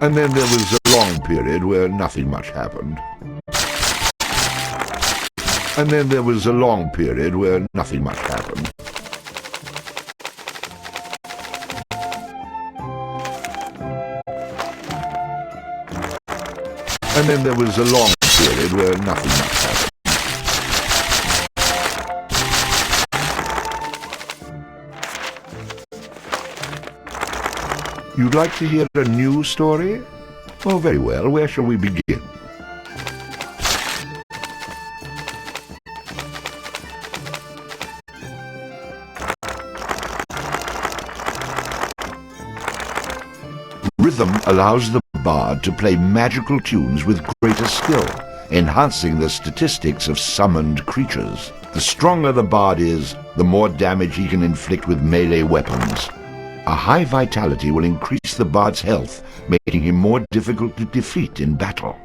And then there was a long period where nothing much happened. And then there was a long period where nothing much happened. And then there was a long period where nothing much happened. You'd like to hear a new story? Oh, very well. Where shall we begin? Rhythm allows the bard to play magical tunes with greater skill, enhancing the statistics of summoned creatures. The stronger the bard is, the more damage he can inflict with melee weapons. A high vitality will increase the bard's health, making him more difficult to defeat in battle.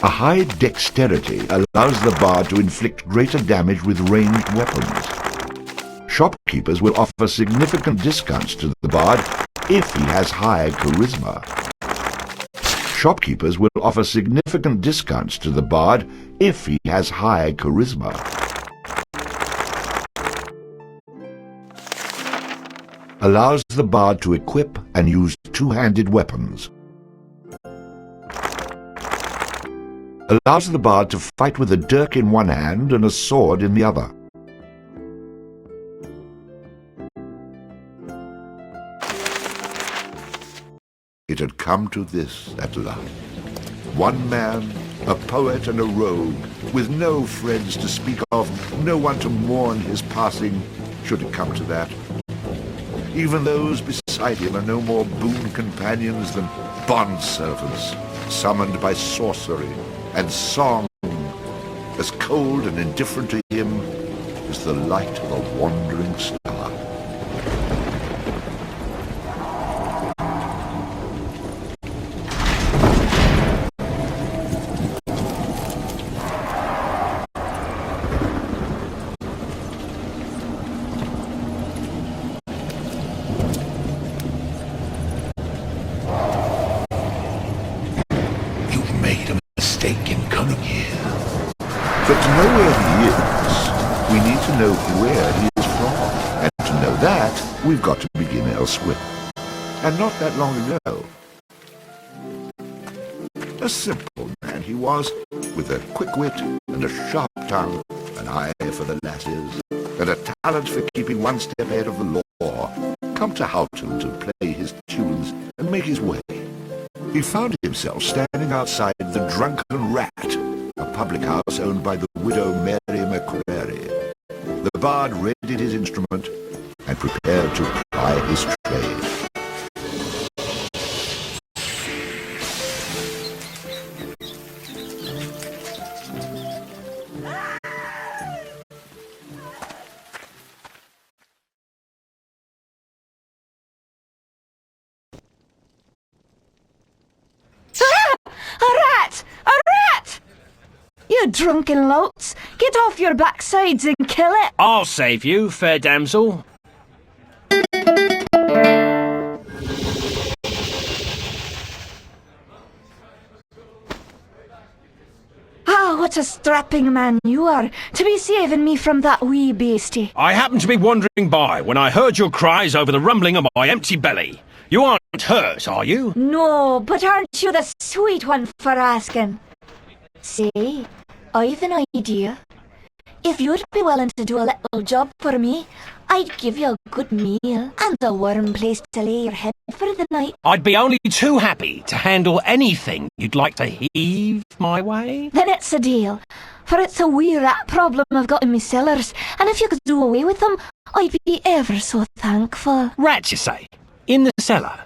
A high dexterity allows the bard to inflict greater damage with ranged weapons. Shopkeepers will offer significant discounts to the bard if he has high charisma. Shopkeepers will offer significant discounts to the bard if he has high charisma. Allows the bard to equip and use two-handed weapons. Allows the bard to fight with a dirk in one hand and a sword in the other. It had come to this at last. One man, a poet and a rogue, with no friends to speak of, no one to mourn his passing, should it come to that. Even those beside him are no more boon companions than bond-servants, summoned by sorcery and song, as cold and indifferent to him as the light of a wandering star. But to know where he is, we need to know where he is from. And to know that, we've got to begin elsewhere. And not that long ago. A simple man he was, with a quick wit and a sharp tongue, an eye for the lasses, and a talent for keeping one step ahead of the law, come to Houghton to play his tunes and make his way. He found himself standing outside the Drunken Rat, a public house owned by the widow Mary McCrary. The bard readied his instrument and prepared to ply his trade. A rat! A You drunken louts! Get off your backsides and kill it! I'll save you, fair damsel. Ah, what a strapping man you are, to be saving me from that wee beastie. I happened to be wandering by when I heard your cries over the rumbling of my empty belly. You aren't hurt, are you? No, but aren't you the sweet one for asking? Say, I've an idea. If you'd be willing to do a little job for me, I'd give you a good meal and a warm place to lay your head for the night. I'd be only too happy to handle anything you'd like to heave my way. Then it's a deal, for it's a wee rat problem I've got in me cellars, and if you could do away with them, I'd be ever so thankful. Rats, you say? In the cellar?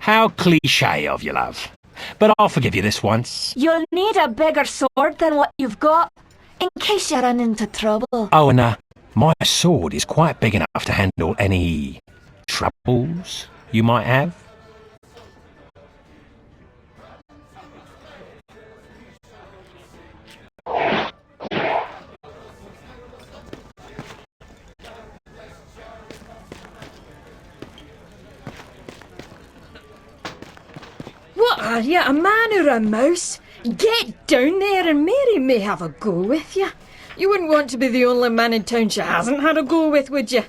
How cliché of you, love. But I'll forgive you this once. You'll need a bigger sword than what you've got, in case you run into trouble. Oh, and my sword is quite big enough to handle any troubles you might have. What are you, a man or a mouse? Get down there and Mary may have a go with you. You wouldn't want to be the only man in town she hasn't had a go with, would you?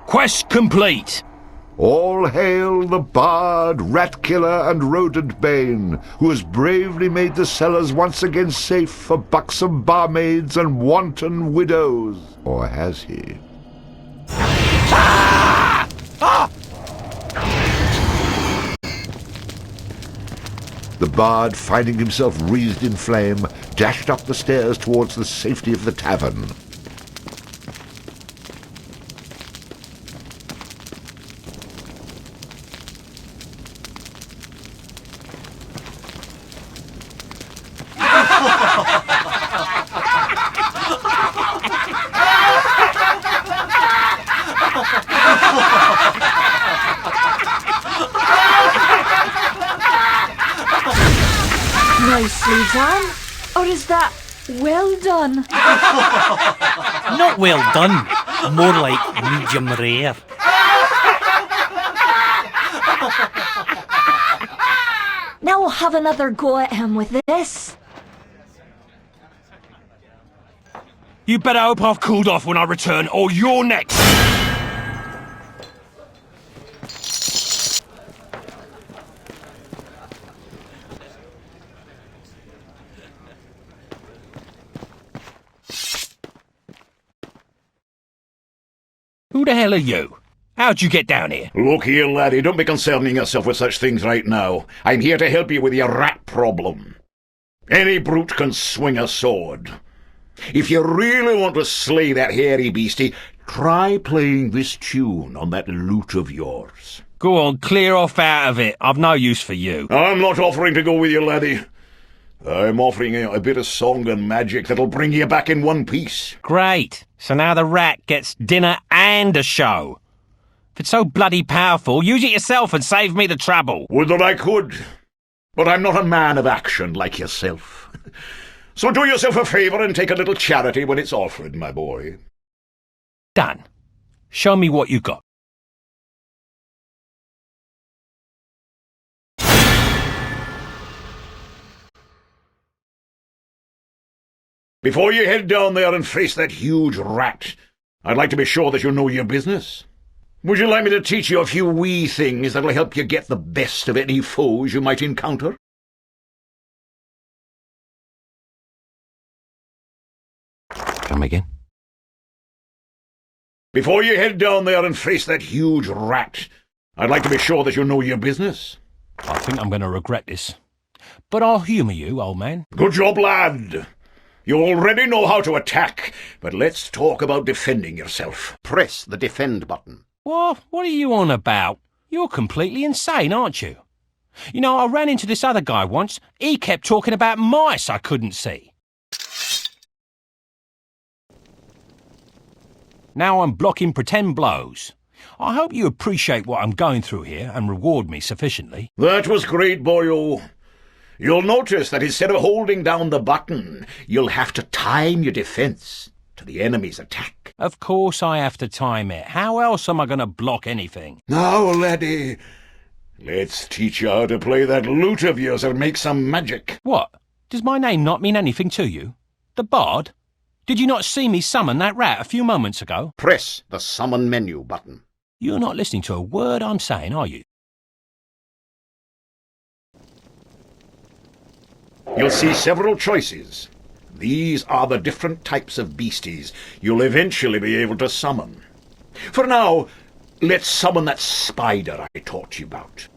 Quest complete. All hail the bard, rat killer, and rodent bane, who has bravely made the cellars once again safe for buxom barmaids and wanton widows. Or has he? The bard, finding himself wreathed in flame, dashed up the stairs towards the safety of the tavern. Nicely done. Or is that well done? Not well done, more like medium rare. Now we'll have another go at him with this. You better hope I've cooled off when I return, or you're next. Who the hell are you? How'd you get down here? Look here, laddie, don't be concerning yourself with such things right now. I'm here to help you with your rat problem. Any brute can swing a sword. If you really want to slay that hairy beastie, try playing this tune on that lute of yours. Go on, clear off out of it. I've no use for you. I'm not offering to go with you, laddie. I'm offering you a bit of song and magic that'll bring you back in one piece. Great. So now the rat gets dinner and a show. If it's so bloody powerful, use it yourself and save me the trouble. Would that I could. But I'm not a man of action like yourself. So do yourself a favour and take a little charity when it's offered, my boy. Done. Show me what you got. Before you head down there and face that huge rat, I'd like to be sure that you know your business. Would you like me to teach you a few wee things that'll help you get the best of any foes you might encounter? Come again? Before you head down there and face that huge rat, I'd like to be sure that you know your business. I think I'm going to regret this. But I'll humour you, old man. Good job, lad. You already know how to attack, but let's talk about defending yourself. Press the defend button. What are you on about? You're completely insane, aren't you? You know, I ran into this other guy once. He kept talking about mice I couldn't see. Now I'm blocking pretend blows. I hope you appreciate what I'm going through here and reward me sufficiently. That was great, boyo. You'll notice that instead of holding down the button, you'll have to time your defense to the enemy's attack. Of course I have to time it. How else am I going to block anything? Now, laddie, let's teach you how to play that lute of yours and make some magic. What? Does my name not mean anything to you? The Bard? Did you not see me summon that rat a few moments ago? Press the summon menu button. You're not listening to a word I'm saying, are you? You'll see several choices. These are the different types of beasties you'll eventually be able to summon. For now, let's summon that spider I taught you about.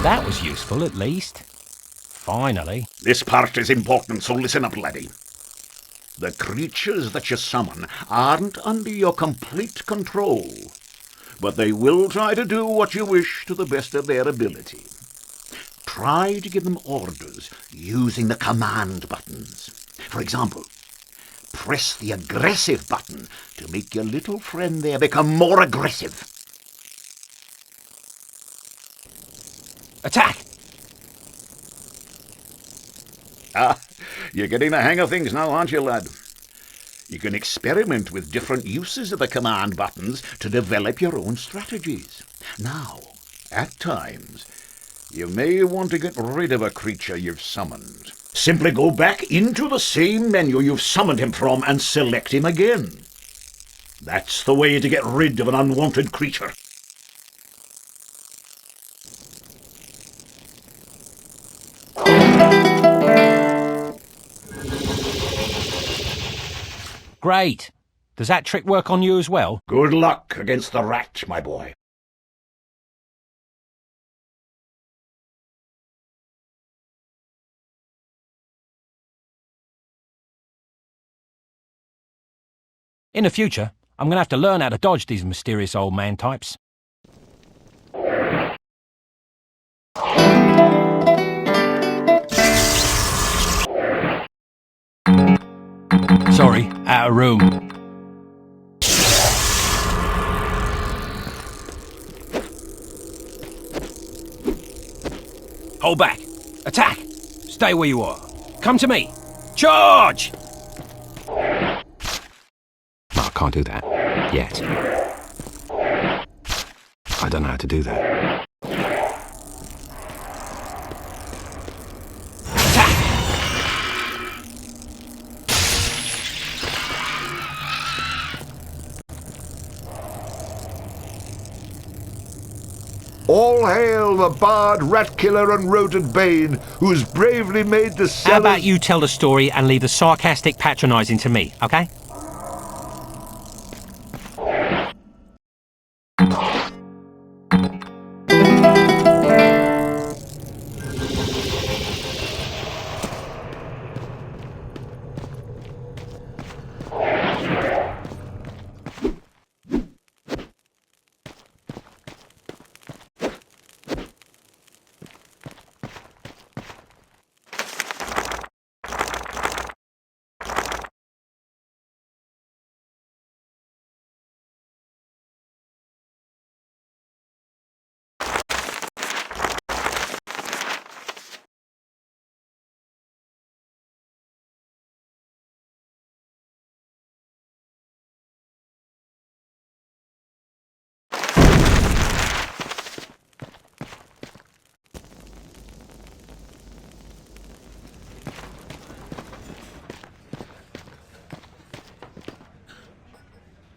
That was useful, at least. Finally. This part is important, so listen up, laddie. The creatures that you summon aren't under your complete control, but they will try to do what you wish to the best of their ability. Try to give them orders using the command buttons. For example, press the aggressive button to make your little friend there become more aggressive. Attack! Ah, you're getting the hang of things now, aren't you, lad? You can experiment with different uses of the command buttons to develop your own strategies. Now, at times, you may want to get rid of a creature you've summoned. Simply go back into the same menu you've summoned him from and select him again. That's the way to get rid of an unwanted creature. Great. Does that trick work on you as well? Good luck against the rat, my boy. In the future, I'm going to have to learn how to dodge these mysterious old man types. Sorry, out of room. Hold back. Attack. Stay where you are. Come to me. Charge! No, I can't do that. Yet. I don't know how to do that. All hail the Bard, Rat Killer and Rodent Bane, who's bravely made the cellars... How about you tell the story and leave the sarcastic patronising to me, okay?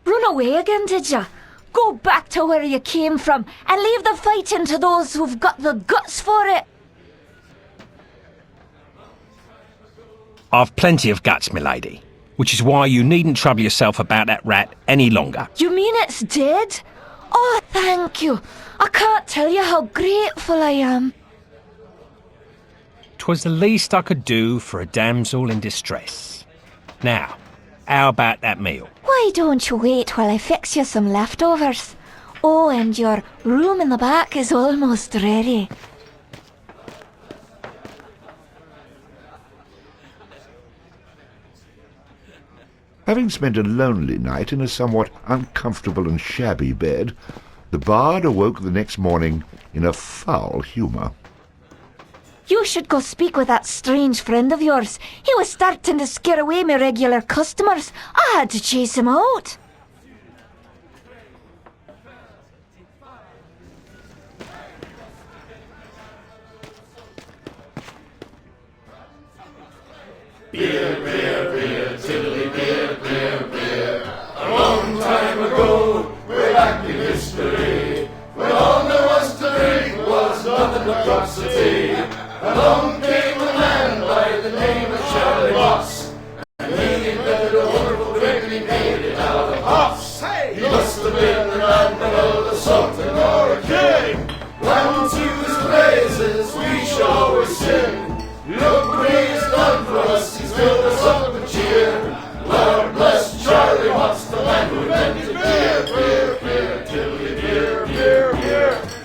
Run away again, did ya? Go back to where you came from and leave the fighting to those who've got the guts for it. I've plenty of guts, milady, which is why you needn't trouble yourself about that rat any longer. You mean it's dead? Oh, thank you. I can't tell you how grateful I am. 'Twas the least I could do for a damsel in distress. Now, how about that meal? Why don't you wait while I fix you some leftovers? Oh, and your room in the back is almost ready. Having spent a lonely night in a somewhat uncomfortable and shabby bed, the bard awoke the next morning in a foul humour. You should go speak with that strange friend of yours. He was starting to scare away my regular customers. I had to chase him out.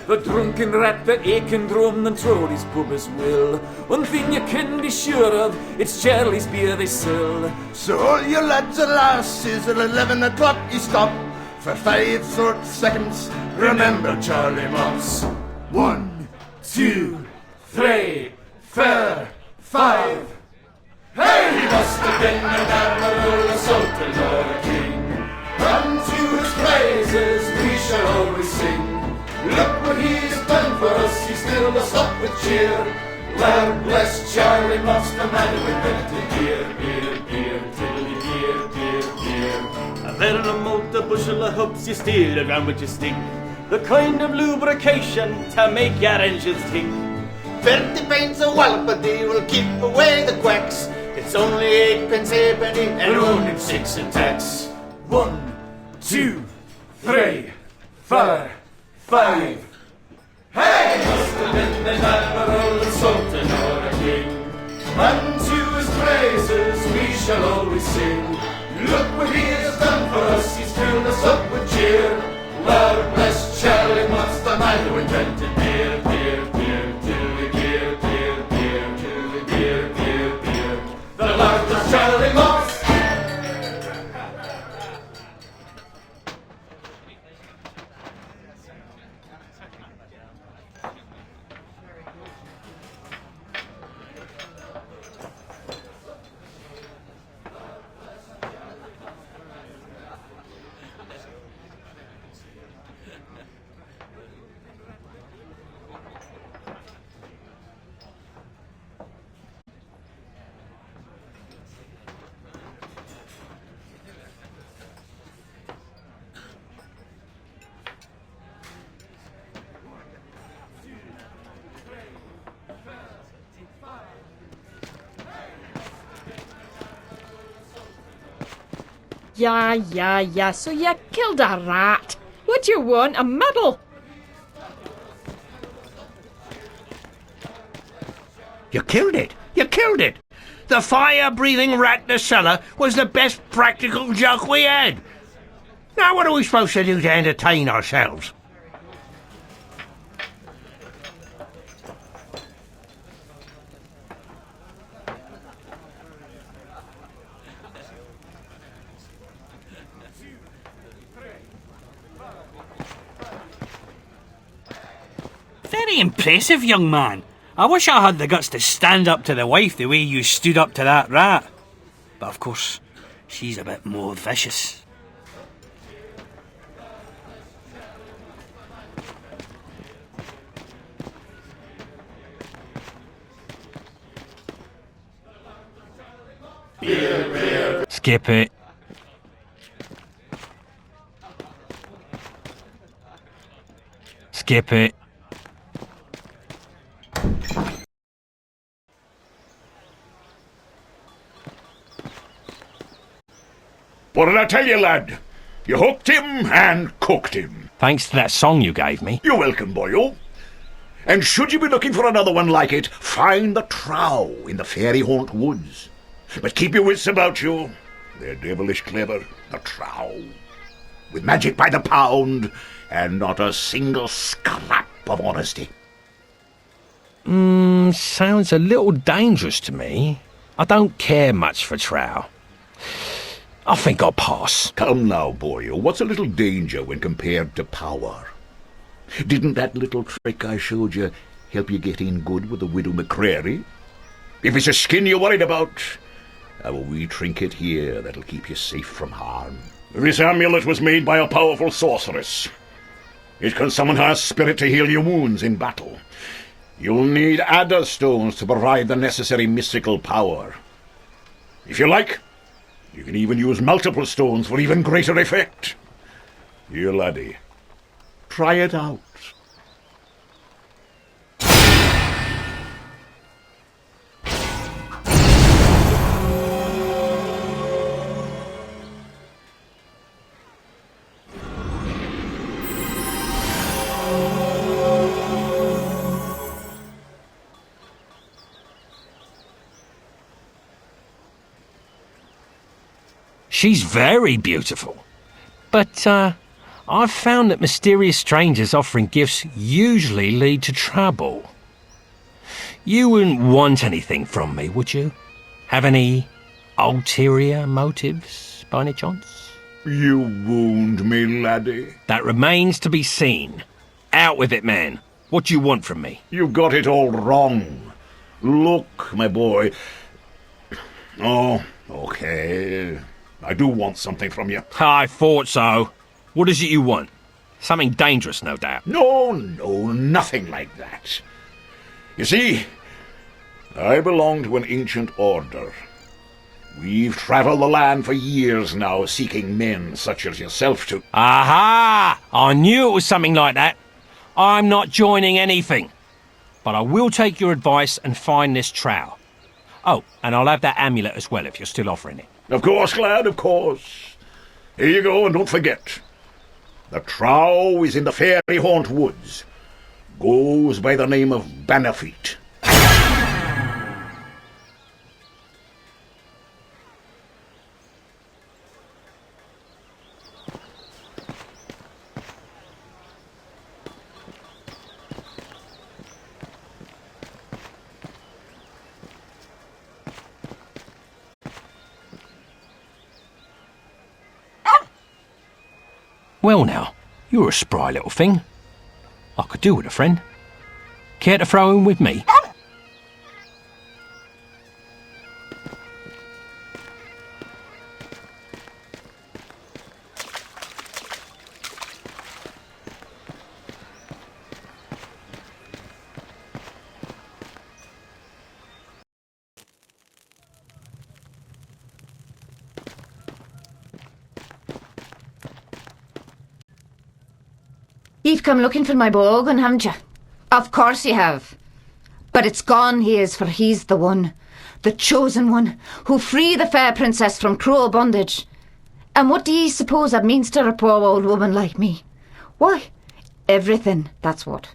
The drunken rat that aching drum and Trolley's pub as well. One thing you can be sure of, it's Charlie's beer they sell. So all you lads and lasses at 11 o'clock you stop for 5 short seconds. Remember Charlie Moss. 1, 2, 3, 4, 5. Hey, he must have been an admiral, a sultan or a king. Unto his praises we shall always sing. Look what he's done for us, he's still us up with cheer. Lord bless Charlie Moss, the man who invented beer, beer, beer, tiddly beer, beer, beer. A there in a motor bushel of hoops you steal around with your stick. The kind of lubrication to make your engines tick. 30 pence a wallop a day will keep away the quacks. It's only 8 pence halfpenny and only 6 in tax. 1, 2, 3, 4, 5. Hey! Must have been an admiral, a sultan or a king. Unto his praises we shall always sing. Look what he has done for us, he's filled us up with cheer. Lord bless Charlie Moss, the man who invented beer, beer, beer, tiddly beer, beer, beer, tiddly beer, beer, beer. The Lord bless Charlie Moss. Yeah, so you killed a rat. What do you want, a medal? You killed it! You killed it! The fire-breathing rat in the cellar was the best practical joke we had. Now what are we supposed to do to entertain ourselves? Very impressive, young man. I wish I had the guts to stand up to the wife the way you stood up to that rat. But of course, she's a bit more vicious. Skip it. skip it. What did I tell you, lad? You hooked him and cooked him. Thanks to that song you gave me. You're welcome, boyo. And should you be looking for another one like it, find the trow in the fairy haunt woods. But keep your wits about you. They're devilish clever, the trow. With magic by the pound, and not a single scrap of honesty. Sounds a little dangerous to me. I don't care much for trow. I think I'll pass. Come now, boyo. What's a little danger when compared to power? Didn't that little trick I showed you help you get in good with the widow McCreary? If it's a skin you're worried about, I have a wee trinket here that'll keep you safe from harm. This amulet was made by a powerful sorceress. It can summon her spirit to heal your wounds in battle. You'll need adder stones to provide the necessary mystical power. If you like, you can even use multiple stones for even greater effect. Here, laddie. Try it out. She's very beautiful. But, I've found that mysterious strangers offering gifts usually lead to trouble. You wouldn't want anything from me, would you? Have any ulterior motives, by any chance? You wound me, laddie. That remains to be seen. Out with it, man. What do you want from me? You got it all wrong. Look, my boy. Oh, okay. I do want something from you. I thought so. What is it you want? Something dangerous, no doubt. No, nothing like that. You see, I belong to an ancient order. We've travelled the land for years now, seeking men such as yourself to... Aha! I knew it was something like that. I'm not joining anything. But I will take your advice and find this trowel. Oh, and I'll have that amulet as well if you're still offering it. Of course, lad, of course. Here you go, and don't forget. The trow is in the fairy haunt woods. Goes by the name of Bannerfeet. Well now, you're a spry little thing. I could do with a friend. Care to throw in with me? You've come looking for my bogan, haven't you? Of course you have. But it's gone, he is, for he's the one, the chosen one, who free the fair princess from cruel bondage. And what do ye suppose that means to a poor old woman like me? Why, everything, that's what.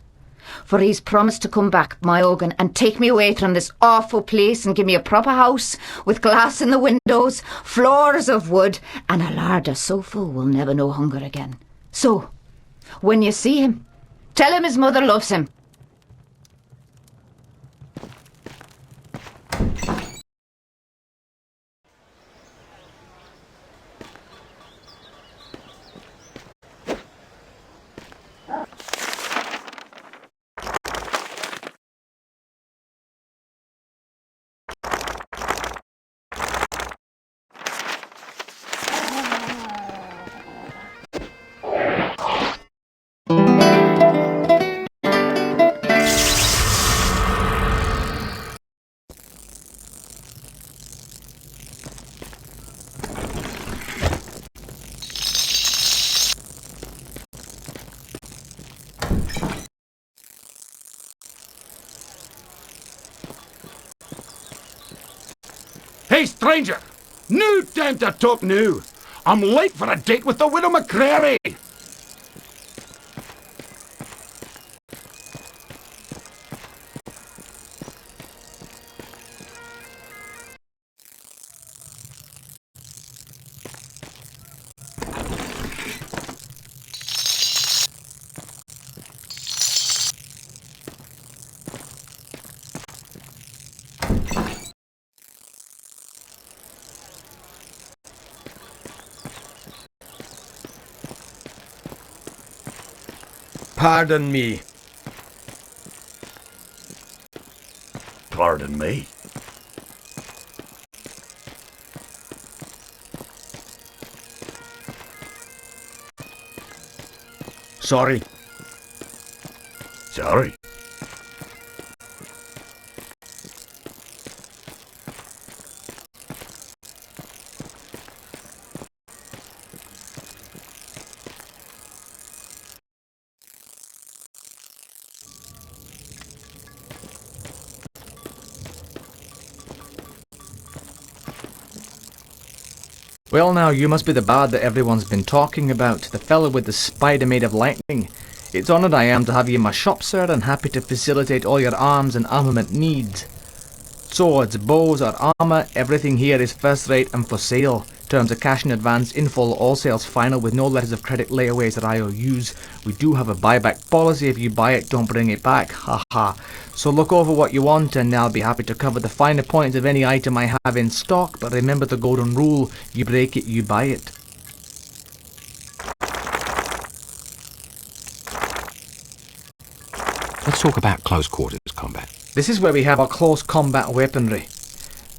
For he's promised to come back, my Ogan, and take me away from this awful place and give me a proper house with glass in the windows, floors of wood, and a larder so full we'll never know hunger again. So, when you see him, tell him his mother loves him. Hey, stranger! No time to talk now. I'm late for a date with the widow McCrary. Pardon me. Pardon me. Sorry. Sorry. Well now, you must be the bard that everyone's been talking about, the fellow with the spider made of lightning. It's honoured I am to have you in my shop, sir, and happy to facilitate all your arms and armament needs. Swords, bows or armour, everything here is first rate and for sale. Terms are cash in advance, in full, all sales final with no letters of credit, layaways or IOUs. We do have a buyback policy. If you buy it, don't bring it back. Ha ha. So look over what you want and I'll be happy to cover the finer points of any item I have in stock. But remember the golden rule, you break it, you buy it. Let's talk about close quarters combat. This is where we have our close combat weaponry.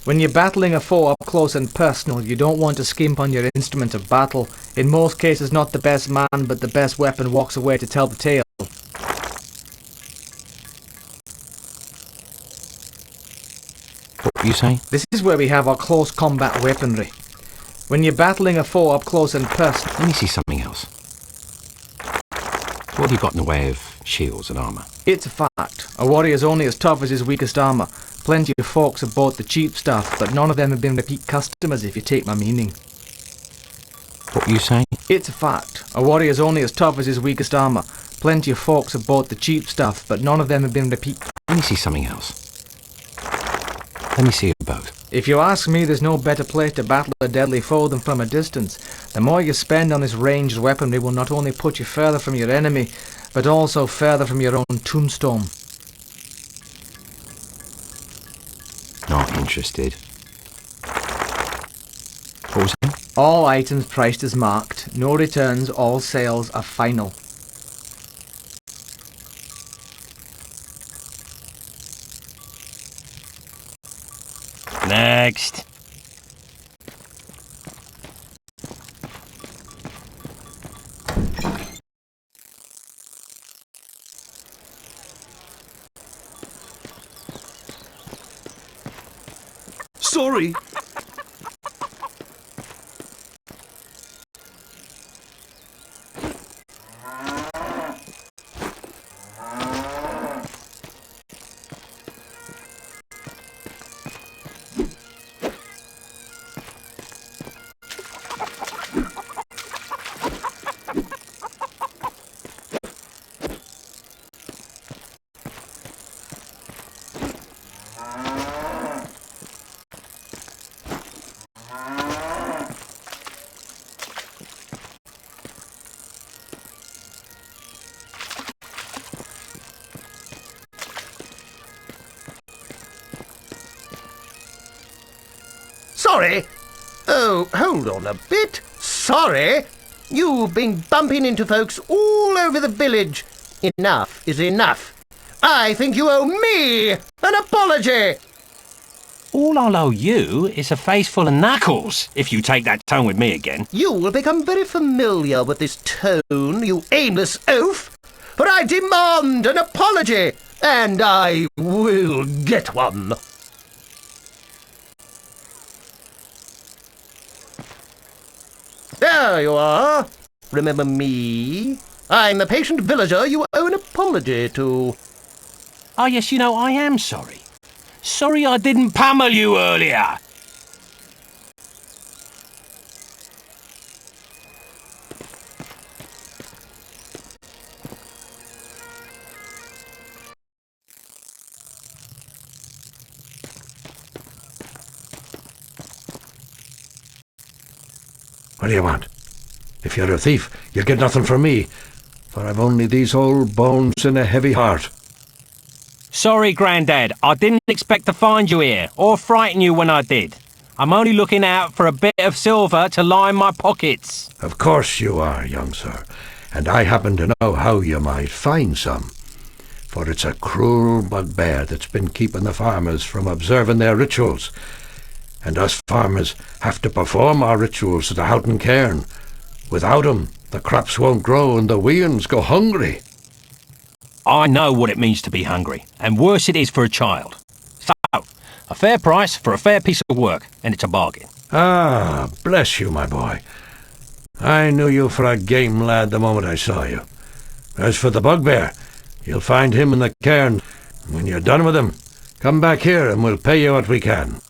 When you're battling a foe up close and personal, you don't want to skimp on your instrument of battle. In most cases, not the best man, but the best weapon walks away to tell the tale. What were you saying? This is where we have our close combat weaponry. When you're battling a foe up close and personal... Let me see something else. What have you got in the way of shields and armour? It's a fact. A warrior's only as tough as his weakest armour. Plenty of folks have bought the cheap stuff, but none of them have been repeat customers, if you take my meaning. What were you saying? It's a fact. A warrior's only as tough as his weakest armour. Plenty of folks have bought the cheap stuff, but none of them have been repeat... Let me see something else. Let me see it both. If you ask me, there's no better place to battle a deadly foe than from a distance. The more you spend on this ranged weaponry will not only put you further from your enemy, but also further from your own tombstone. Not interested. What was that? All items priced as marked. No returns. All sales are final. Next. Sorry. Sorry? Oh, hold on a bit. Sorry? You've been bumping into folks all over the village. Enough is enough. I think you owe me an apology. All I'll owe you is a face full of knuckles, if you take that tone with me again. You will become very familiar with this tone, you aimless oaf. For I demand an apology, and I will get one. There you are. Remember me? I'm the patient villager you owe an apology to. Oh, yes, you know, I am sorry. Sorry I didn't pummel you earlier. What do you want? If you're a thief, you'll get nothing from me, for I've only these old bones and a heavy heart. Sorry, Grandad. I didn't expect to find you here, or frighten you when I did. I'm only looking out for a bit of silver to line my pockets. Of course you are, young sir, and I happen to know how you might find some. For it's a cruel bugbear that's been keeping the farmers from observing their rituals. And us farmers have to perform our rituals at the Houghton cairn. Without 'em, the crops won't grow and the weans go hungry. I know what it means to be hungry, and worse it is for a child. So, a fair price for a fair piece of work, and it's a bargain. Ah, bless you, my boy. I knew you for a game lad the moment I saw you. As for the bugbear, you'll find him in the cairn. When you're done with him, come back here and we'll pay you what we can.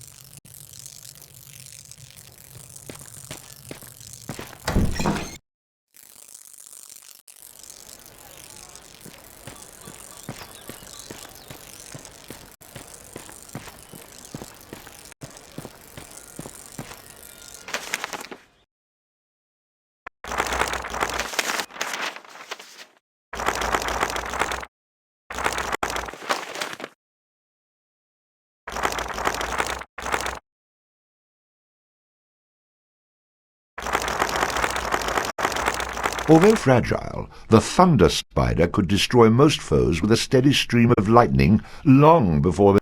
Although fragile, the thunder spider could destroy most foes with a steady stream of lightning long before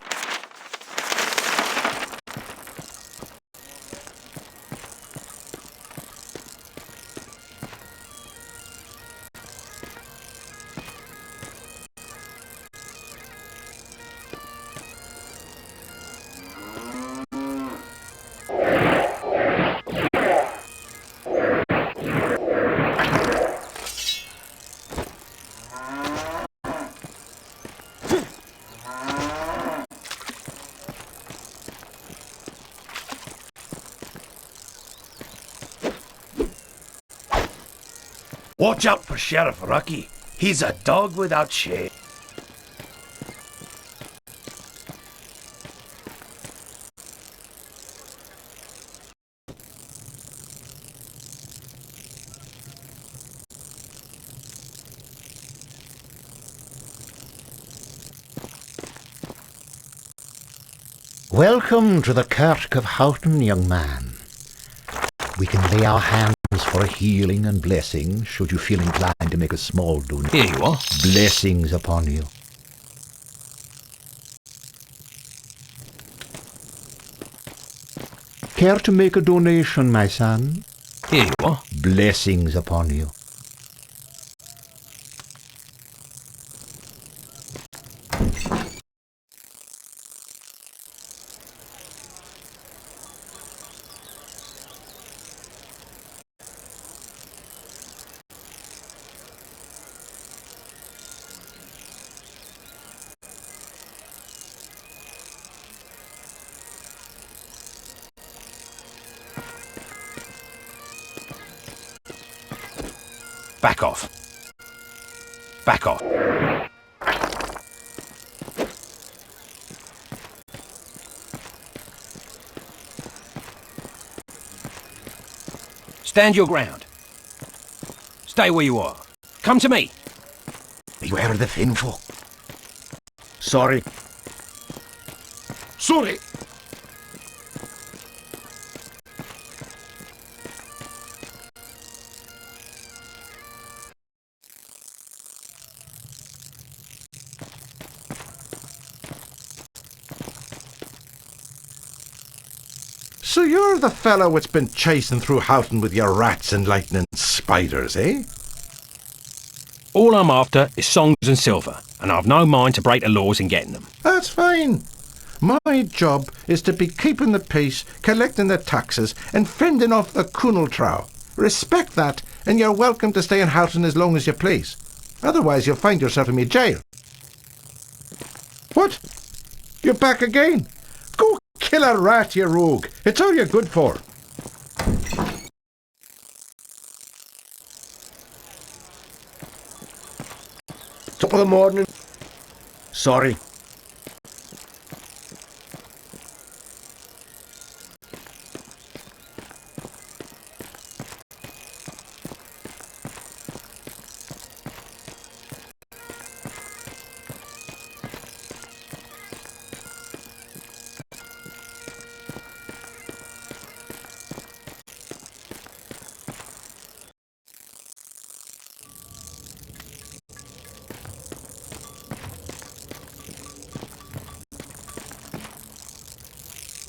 Watch out for Sheriff Rocky. He's a dog without shame. Welcome to the Kirk of Houghton, young man. We can lay our hands for healing and blessing, should you feel inclined to make a small donation. Here you are. Blessings upon you. Care to make a donation, my son? Here you are. Blessings upon you. Back off. Back off. Stand your ground. Stay where you are. Come to me. Beware the thin folk. Sorry. Sorry. So you're the fellow what's been chasing through Houghton with your rats and lightning spiders, eh? All I'm after is songs and silver, and I've no mind to break the laws in getting them. That's fine. My job is to be keeping the peace, collecting the taxes, and fending off the Kunal Trow. Respect that, and you're welcome to stay in Houghton as long as you please. Otherwise, you'll find yourself in me jail. What? You're back again? Go kill a rat, you rogue. It's all you're good for. Top of the morning. Sorry.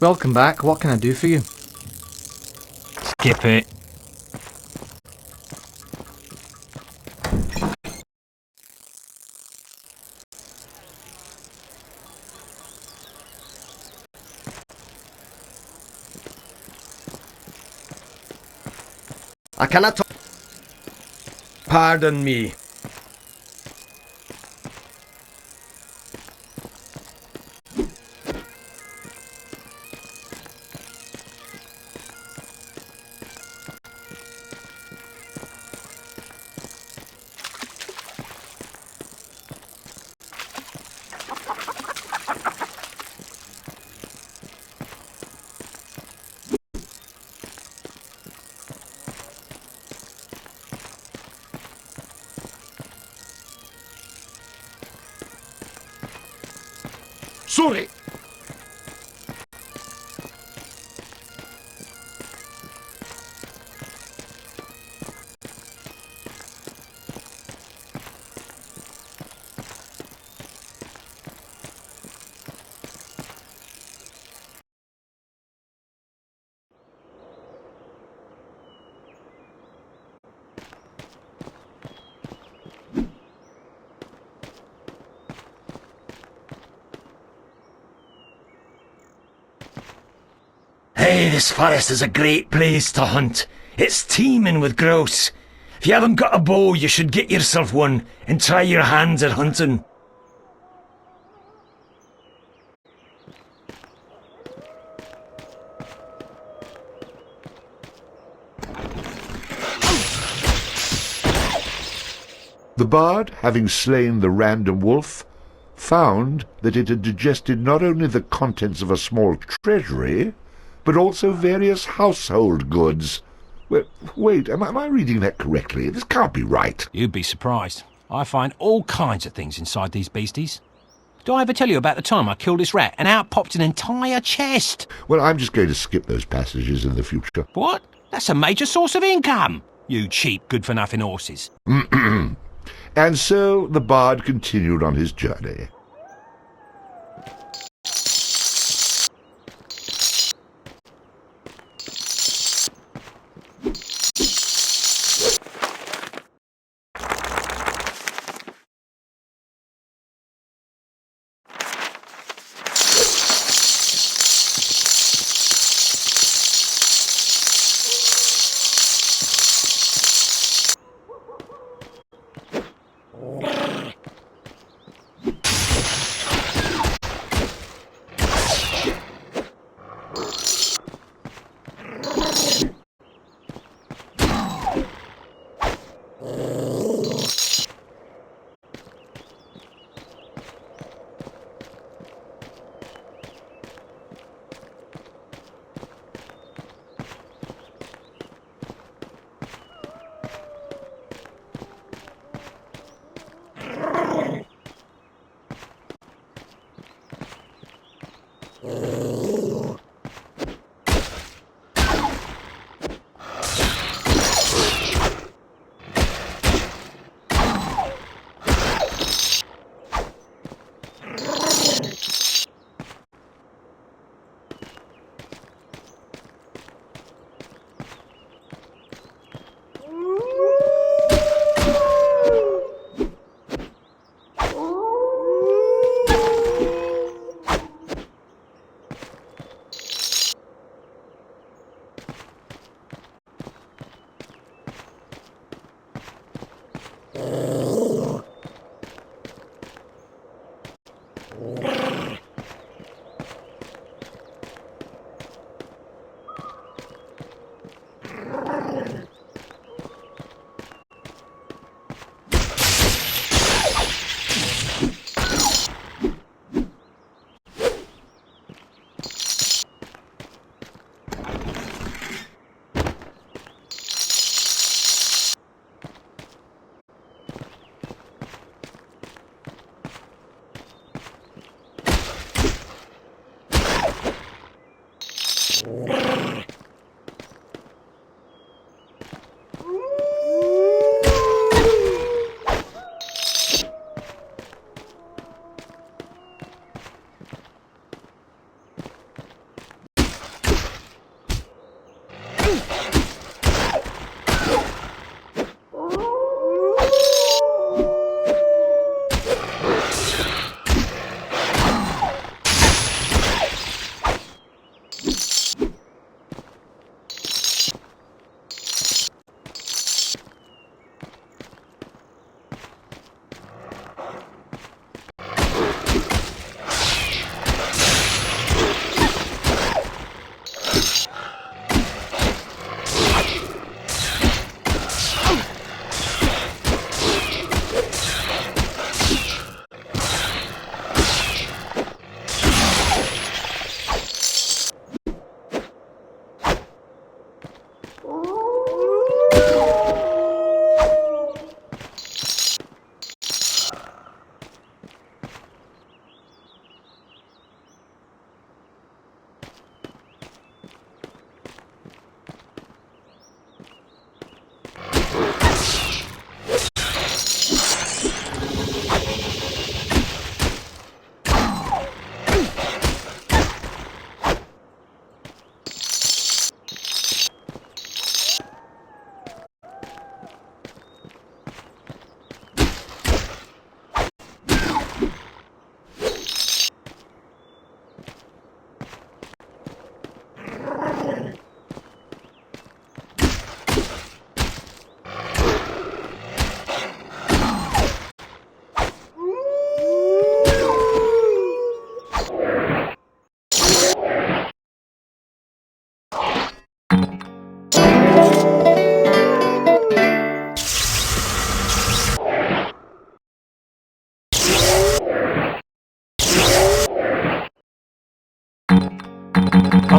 Welcome back. What can I do for you? Skip it. I cannot talk. Pardon me. Sorry! Hey, this forest is a great place to hunt. It's teeming with grouse. If you haven't got a bow, you should get yourself one and try your hands at hunting. The bard, having slain the random wolf, found that it had digested not only the contents of a small treasury, but also various household goods. Well, wait, am I reading that correctly? This can't be right. You'd be surprised. I find all kinds of things inside these beasties. Do I ever tell you about the time I killed this rat and out popped an entire chest? Well, I'm just going to skip those passages in the future. What? That's a major source of income, you cheap, good-for-nothing horses. And so the bard continued on his journey.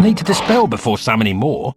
need to dispel before summoning more.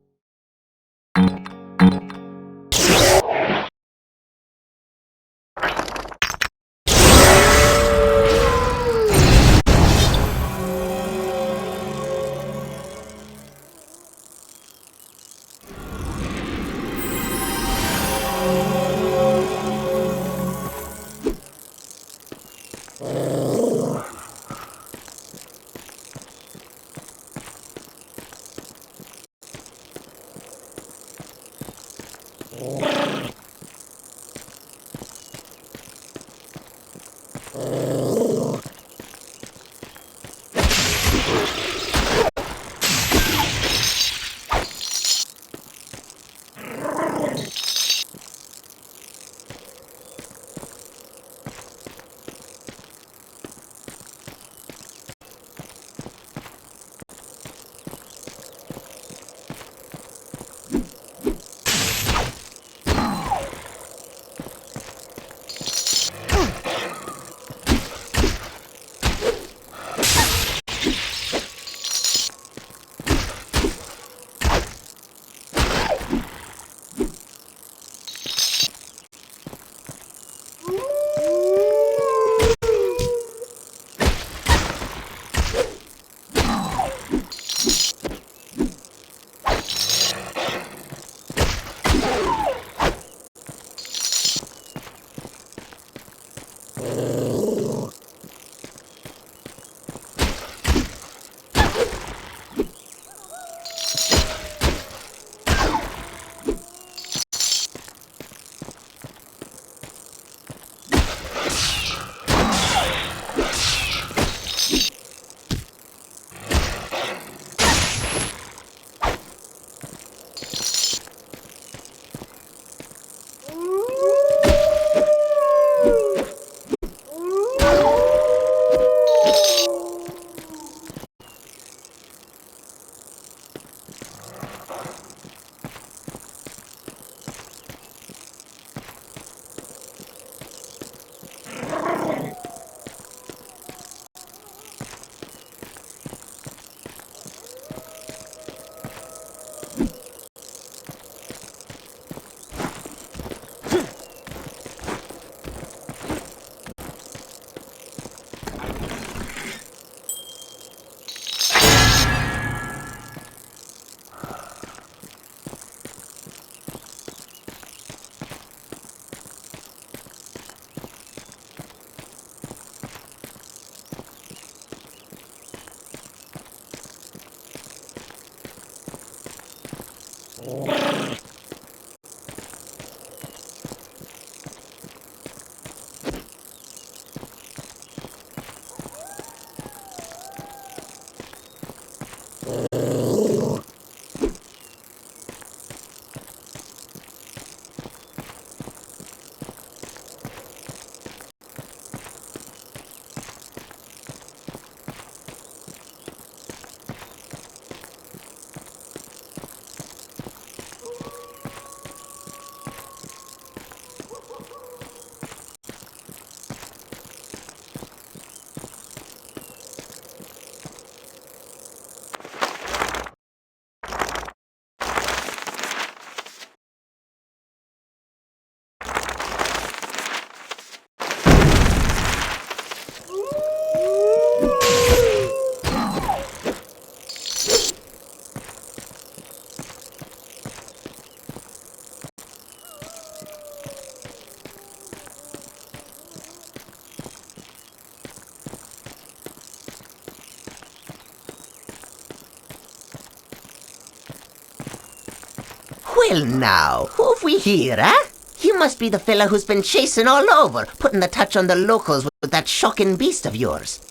Well now, who've we here, eh? You must be the fella who's been chasing all over, putting the touch on the locals with that shocking beast of yours.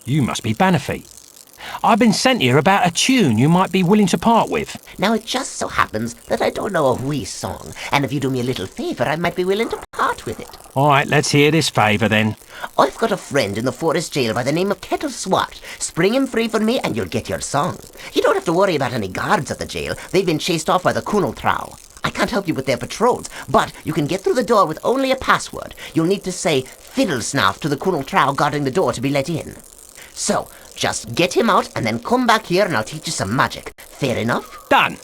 You must be Bannerfeet. I've been sent here about a tune you might be willing to part with. Now it just so happens that I don't know a wee song, and if you do me a little favour, I might be willing to part with it. All right, let's hear this favour then. I've got a friend in the forest jail by the name of Kettle Swat. Spring him free for me and you'll get your song. You don't have to worry about any guards at the jail. They've been chased off by the Kunal Trow. I can't help you with their patrols, but you can get through the door with only a password. You'll need to say Fiddle Snuff to the Kunal Trow guarding the door to be let in. So, just get him out and then come back here and I'll teach you some magic. Fair enough? Done.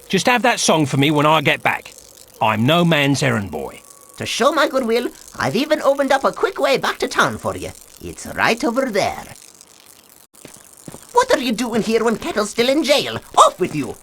Just have that song for me when I get back. I'm no man's errand boy. To show my goodwill, I've even opened up a quick way back to town for you. It's right over there. What are you doing here when Kettle's still in jail? Off with you!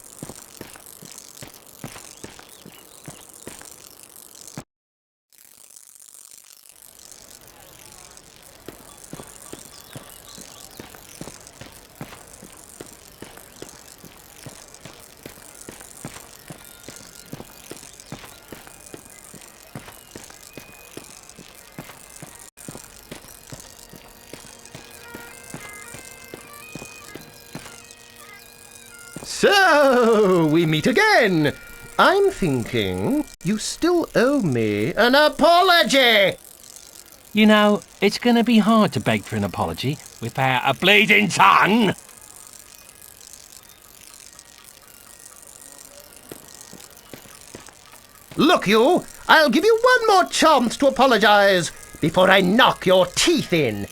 So, we meet again. I'm thinking you still owe me an apology. You know, it's going to be hard to beg for an apology without a bleeding tongue. Look, you, I'll give you one more chance to apologize before I knock your teeth in.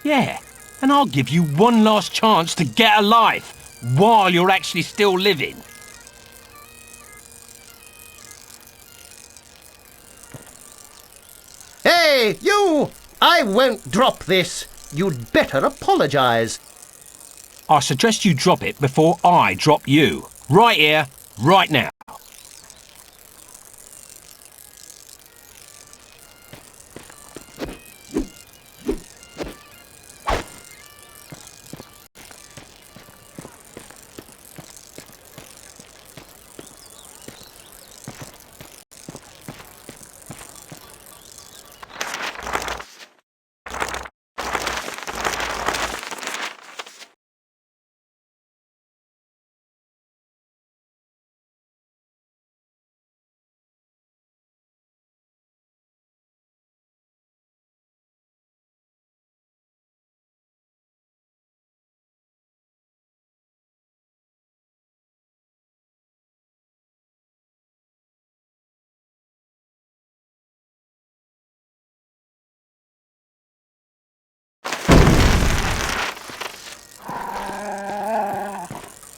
Yeah, and I'll give you one last chance to get a life while you're actually still living. Hey, you! I won't drop this. You'd better apologize. I suggest you drop it before I drop you. Right here, right now.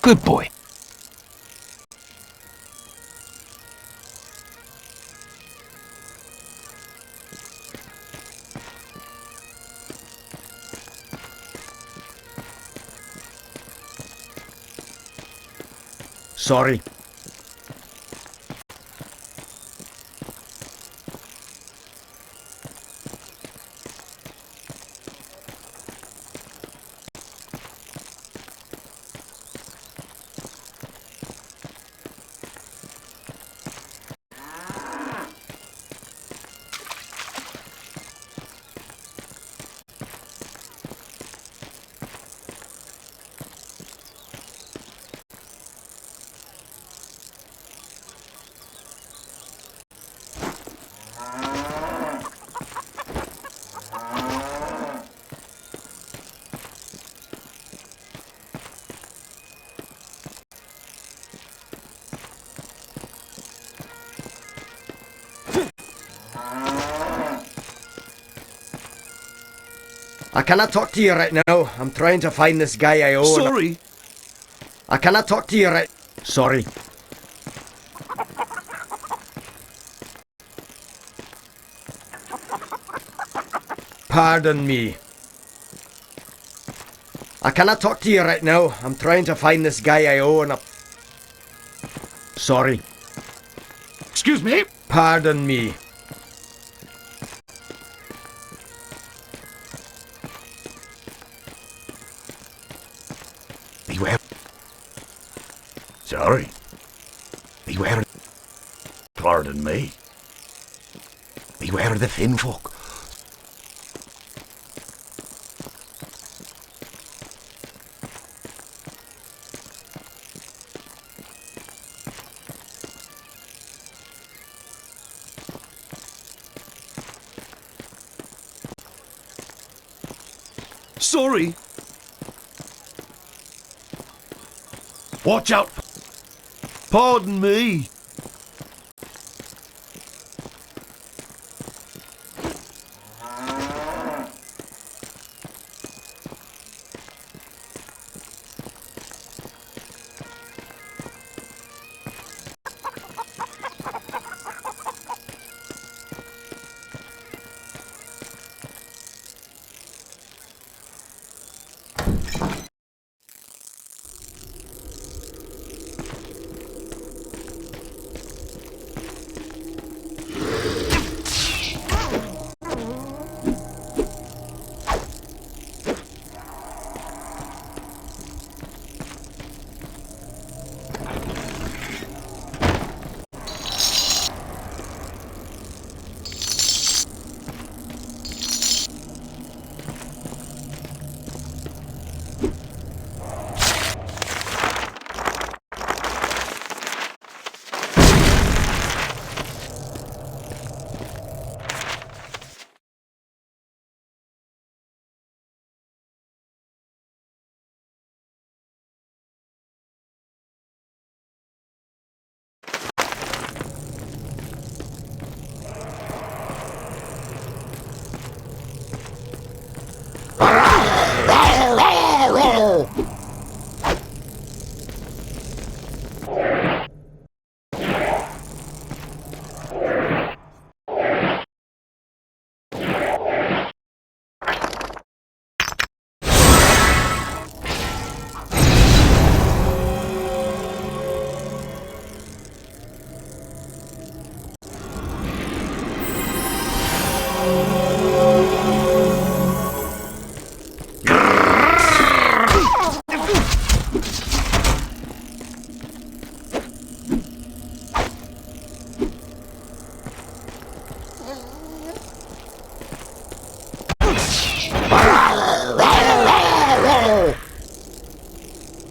Good boy. Sorry. I cannot talk to you right now. I'm trying to find this guy I owe. Sorry. I cannot talk to you right... Sorry. Pardon me. I cannot talk to you right now. I'm trying to find this guy I owe and Sorry. Excuse me? Pardon me. Beware. Sorry. Beware. Pardon me? Beware the thin folk. Sorry. Watch out! Pardon me.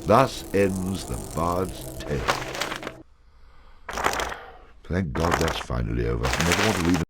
Thus ends the Bard's tale. Thank God that's finally over. I never want to read